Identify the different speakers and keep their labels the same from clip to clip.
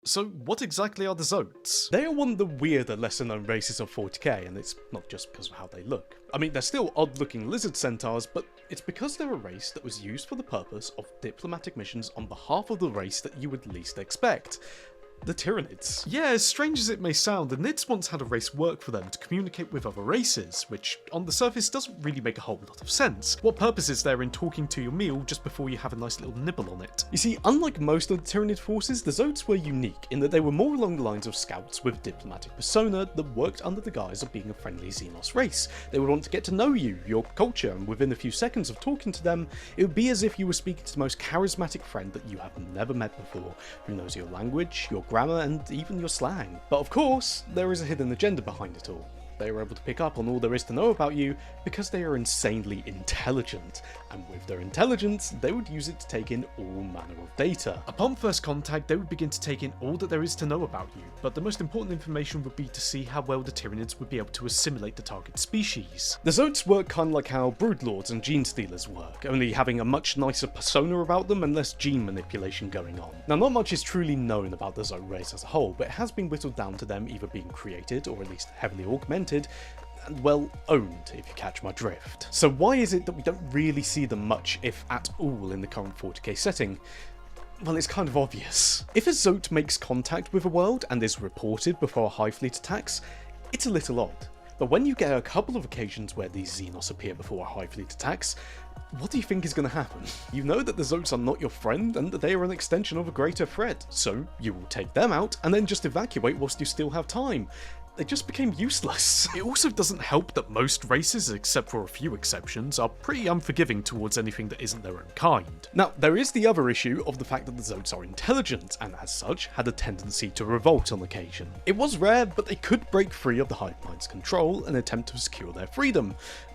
Speaker 1: So what exactly are the Zoats?
Speaker 2: They are one of the weirder, lesser known races of 40k, and it's not just because of how they look. I mean, they're still odd looking lizard centaurs, but it's because they're a race that was used for the purpose of diplomatic missions on behalf of the race that you would least expect. The Tyranids.
Speaker 1: Yeah, as strange as it may sound, the Nids once had a race work for them to communicate with other races, which on the surface doesn't really make a whole lot of sense. What purpose is there in talking to your meal just before you have a nice little nibble on it?
Speaker 2: You see, unlike most of the Tyranid forces, the Zoats were unique in that they were more along the lines of scouts with diplomatic persona that worked under the guise of being a friendly Xenos race. They would want to get to know you, your culture, and within a few seconds of talking to them, it would be as if you were speaking to the most charismatic friend that you have never met before, who knows your language, your grammar, and even your slang. But of course, there is a hidden agenda behind it all. They are able to pick up on all there is to know about you because they are insanely intelligent, and with their intelligence, they would use it to take in all manner of data.
Speaker 1: Upon first contact, they would begin to take in all that there is to know about you, but the most important information would be to see how well the Tyranids would be able to assimilate the target species.
Speaker 2: The Zoats work kind of like how Broodlords and Gene Stealers work, only having a much nicer persona about them and less gene manipulation going on. Now, not much is truly known about the Zoat race as a whole, but it has been whittled down to them either being created, or at least heavily augmented, and well owned, if you catch my drift. So why is it that we don't really see them much, if at all, in the current 40k setting? Well, it's kind of obvious. If a Zoat makes contact with a world and is reported before a Hive fleet attacks, it's a little odd. But when you get a couple of occasions where these Xenos appear before a Hive fleet attacks, what do you think is going to happen? You know that the Zoats are not your friend and that they are an extension of a greater threat, so you will take them out and then just evacuate whilst you still have time. They just became useless.
Speaker 1: It also doesn't help that most races, except for a few exceptions, are pretty unforgiving towards anything that isn't their own kind.
Speaker 2: Now, there is the other issue of the fact that the Zoats are intelligent, and as such, had a tendency to revolt on occasion. It was rare, but they could break free of the Hive Mind's control and attempt to secure their freedom.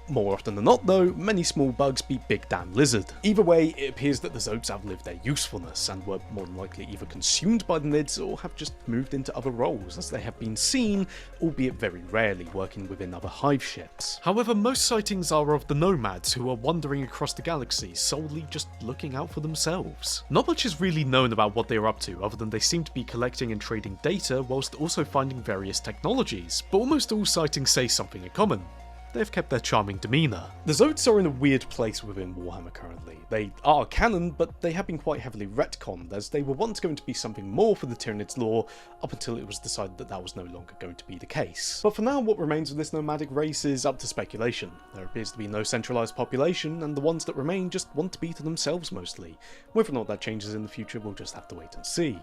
Speaker 2: More often than not though, many small bugs beat big damn lizard. Either way, it appears that the Zoats outlived their usefulness and were more than likely either consumed by the Nids or have just moved into other roles, as they have been seen, albeit very rarely, working within other Hive ships.
Speaker 1: However, most sightings are of the nomads who are wandering across the galaxy, solely just looking out for themselves. Not much is really known about what they are up to, other than they seem to be collecting and trading data whilst also finding various technologies, but almost all sightings say something in common. They've kept their charming demeanour. The
Speaker 2: Zoats are in a weird place within Warhammer currently. They are canon, but they have been quite heavily retconned, as they were once going to be something more for the Tyranids lore, up until it was decided that that was no longer going to be the case. But for now, what remains of this nomadic race is up to speculation. There appears to be no centralised population, and the ones that remain just want to be to themselves mostly. Whether or not that changes in the future, we'll just have to wait and see.